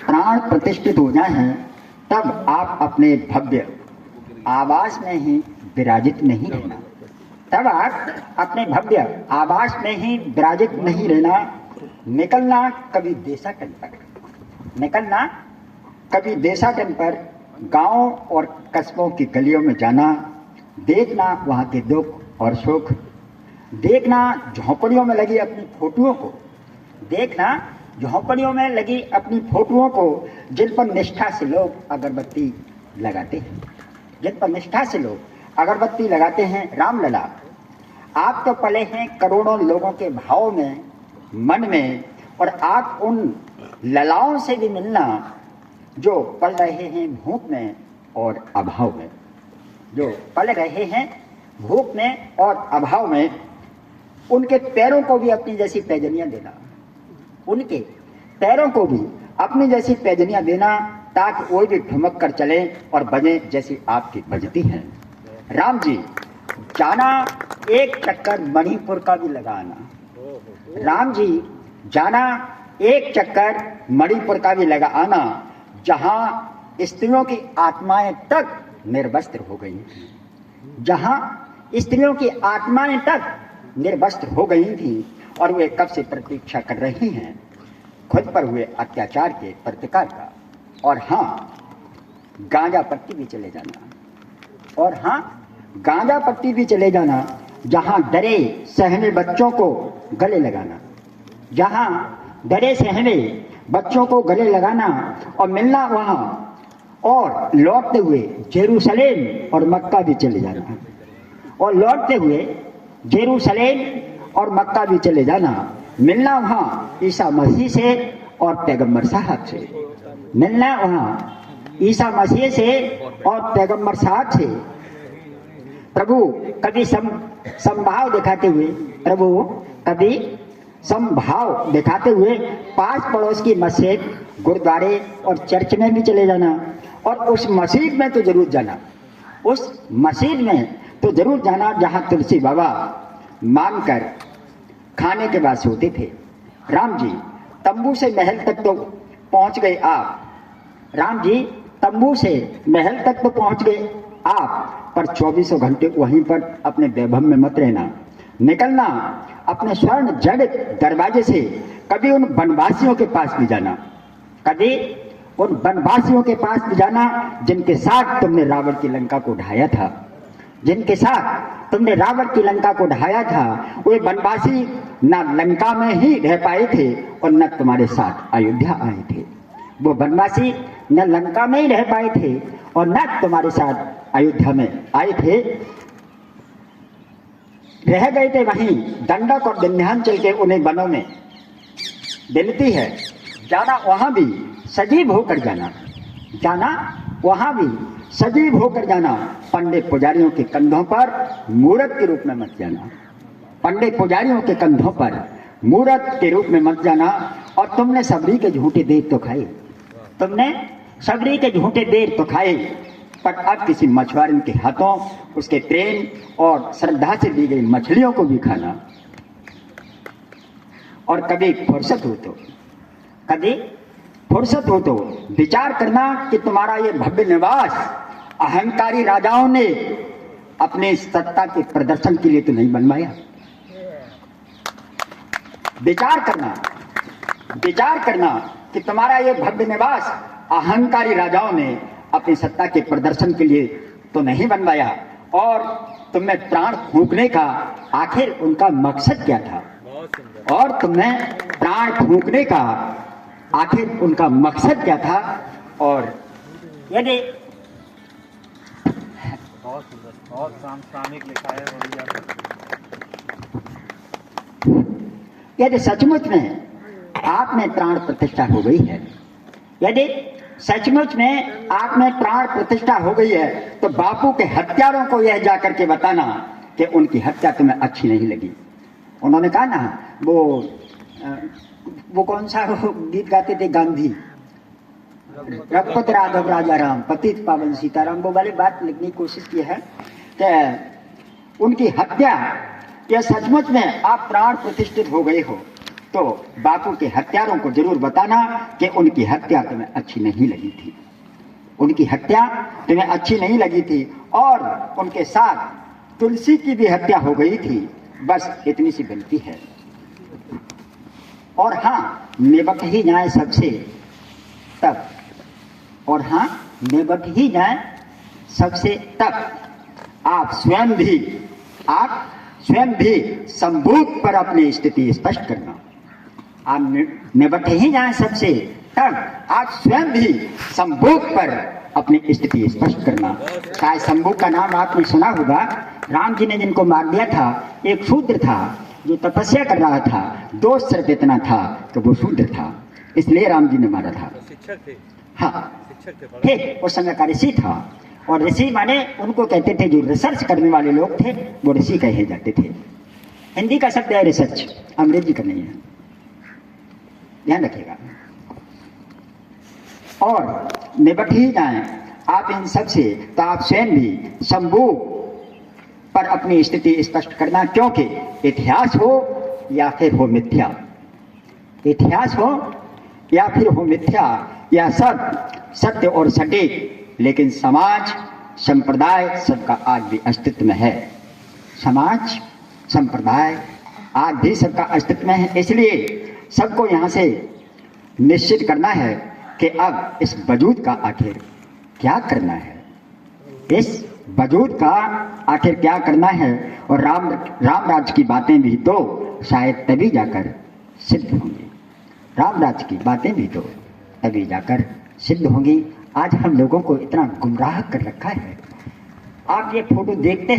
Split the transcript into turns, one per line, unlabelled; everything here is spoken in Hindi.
प्राण प्रतिष्ठित हो जाए तब आप अपने भव्य आवास में ही विराजित नहीं रहना, तब आप अपने भव्य आवास में ही विराजित नहीं रहना। निकलना कभी देशाटन पर, निकलना कभी देशाटन पर, गांव और कस्बों की गलियों में जाना, देखना वहां के दुख और सुख, देखना झोंपड़ियों में लगी अपनी फोटोओं को, देखना झोंपड़ियों में लगी अपनी फोटोओं को जिन पर निष्ठा से लोग अगरबत्ती लगाते हैं, जिन पर निष्ठा से लोग अगरबत्ती लगाते हैं। रामलला, आप तो पले हैं करोड़ों लोगों के भाव में, मन में, और आप उन ललाओं से भी मिलना जो पल रहे हैं भूख में और अभाव में, जो पल रहे हैं भूख में और अभाव में। उनके पैरों को भी अपनी जैसी पैजनियां देना, उनके पैरों को भी अपनी जैसी पैजनियां देना, ताकि वो भी ठुमक कर चले और बजे जैसी आपकी बजती हैं। राम जी, जाना एक चक्कर मणिपुर का भी लगाना, राम जी जाना एक चक्कर मणिपुर का भी लगा आना, जहां स्त्रियों की आत्माएं तक निर्वस्त्र हो गई थी, जहां स्त्रियों की आत्माएं तक निर्वस्त्र हो गई थी, और वे कब से प्रतीक्षा कर रही हैं खुद पर हुए अत्याचार के प्रतिकार का। और हाँ, गांजा पट्टी भी चले जाना, और हाँ, गांजा पट्टी भी चले जाना, जहां डरे सहमे बच्चों को गले लगाना, जहां डरे सहमे बच्चों को गले लगाना, और मिलना वहां, और लौटते हुए जेरूसलेम और मक्का भी चले जाना, और लौटते हुए जेरूसलेम और मक्का भी चले जाना, मिलना वहां ईसा मसीह से और पैगंबर साहब से, मिलना वहां ईसा मसीह से और पैगंबर साहब से। प्रभु कभी संभाव दिखाते हुए, प्रभु कभी संभाव दिखाते हुए पास पड़ोस की मस्जिद, गुरुद्वारे और चर्च में भी चले जाना, और उस मस्जिद में तो जरूर जाना, उस मस्जिद में तो जरूर जाना जहां तुलसी बाबा मांगकर खाने के बाद सोते थे। राम जी, तंबू से महल तक तो पहुंच गए आप, राम जी तंबू से महल तक तो पहुंच गए आप, पर 24 घंटे वहीं पर अपने वैभव में मत रहना। निकलना अपने स्वर्ण जड़ित दरवाजे से कभी उन वनवासियों के पास भी जाना, कभी उन वनवासियों के पास भी जाना जिनके साथ तुमने रावण की लंका को ढाया था, जिनके साथ तुमने रावण की लंका को ढाया था। वे वनवासी न लंका में ही रह पाए थे और न तुम्हारे साथ अयोध्या आए थे, वो वनवासी न लंका में ही रह पाए थे और न तुम्हारे साथ अयोध्या में आए थे, रह गए थे वहीं दंडक और विंध्याचल के उन्हें वनों में। विनती है, जाना वहां भी सजीव होकर जाना, जाना वहां भी सजीव होकर जाना। पंडित पुजारियों के कंधों पर मूर्त के रूप में मत जाना, पंडित पुजारियों के कंधों पर मूर्त के रूप में मत जाना। और तुमने सबरी के झूठे देर तो खाए, तुमने सबरी के झूठे देर तो खाए, पर अब किसी मछुआरे के हाथों उसके प्रेम और श्रद्धा से दी गई मछलियों को भी खाना। और कभी फुर्सत हो तो, कभी फुर्सत हो तो विचार करना कि तुम्हारा ये भव्य निवास अहंकारी राजाओं ने अपने सत्ता के प्रदर्शन के लिए तो नहीं बनवाया। विचार करना, विचार करना कि तुम्हारा ये भव्य निवास अहंकारी राजाओं ने अपनी सत्ता के प्रदर्शन के लिए तो नहीं बनवाया। और तुमने प्राण फूंकने का आखिर उनका मकसद क्या था, और तुमने प्राण फूंकने का आखिर उनका मकसद क्या था। और यदि
बहुत सुंदर, बहुत सामयिक लिखा है।
यदि सचमुच में आप में प्राण प्रतिष्ठा हो गई है, यदि सचमुच में आप में प्राण प्रतिष्ठा हो गई है, तो बापू के हत्यारों को यह जाकर के बताना कि उनकी हत्या तुम्हें अच्छी नहीं लगी। उन्होंने कहा ना, वो कौन सा गीत गाते थे गांधी, रघुपत राघव राजा राम पतित पावन सीताराम, वो वाली बात लिखने की कोशिश की है कि उनकी हत्या, यह सचमुच में आप प्राण प्रतिष्ठित हो गए हो, तो बापू के हत्यारों को जरूर बताना कि उनकी हत्या तुम्हें अच्छी नहीं लगी थी, उनकी हत्या तुम्हें अच्छी नहीं लगी थी, और उनके साथ तुलसी की भी हत्या हो गई थी। बस इतनी सी विनती है। और हाँ, निबट ही जाए सबसे तब, और हाँ, निबट ही जाए सबसे तब आप स्वयं भी संभूत पर अपनी स्थिति स्पष्ट करना। आप निबट ही जाए सबसे तब आप स्वयं भी संभूत पर अपनी स्थिति स्पष्ट करना। शायद शंभू का नाम आपने सुना होगा। राम जी ने जिनको मार दिया था, एक शूद्र था जो तपस्या कर रहा था, दोष सिर्फ इतना था कि वो शूद्र था, इसलिए राम जी ने मारा था।
शिक्षक थे।
हाँ, ठीक, उस समय का ऋषि था। और ऋषि माने उनको कहते थे, जो रिसर्च करने वाले लोग थे वो ऋषि कहे जाते थे। हिंदी का शब्द है रिसर्च, अंग्रेजी का नहीं है, ध्यान रखिएगा। और निबट ही जाए आप इन सब से, तो आप स्वयं भी शंभू पर अपनी स्थिति स्पष्ट करना, क्योंकि इतिहास हो या फिर हो मिथ्या, इतिहास हो या फिर हो मिथ्या, यह सब सत्य और सटीक, लेकिन समाज संप्रदाय सबका आज भी अस्तित्व में है। समाज संप्रदाय आज भी सबका अस्तित्व में है। इसलिए सबको यहाँ से निश्चित करना है कि अब इस वजूद का आखिर क्या करना है, इस वजूद का आखिर क्या करना है। और राम राज्य की बातें भी तो शायद तभी जाकर सिद्ध होंगी, राम राज्य की बातें भी तो तभी जाकर सिद्ध होंगी। आज हम लोगों को इतना गुमराह कर रखा है। आप ये फोटो देखते हैं।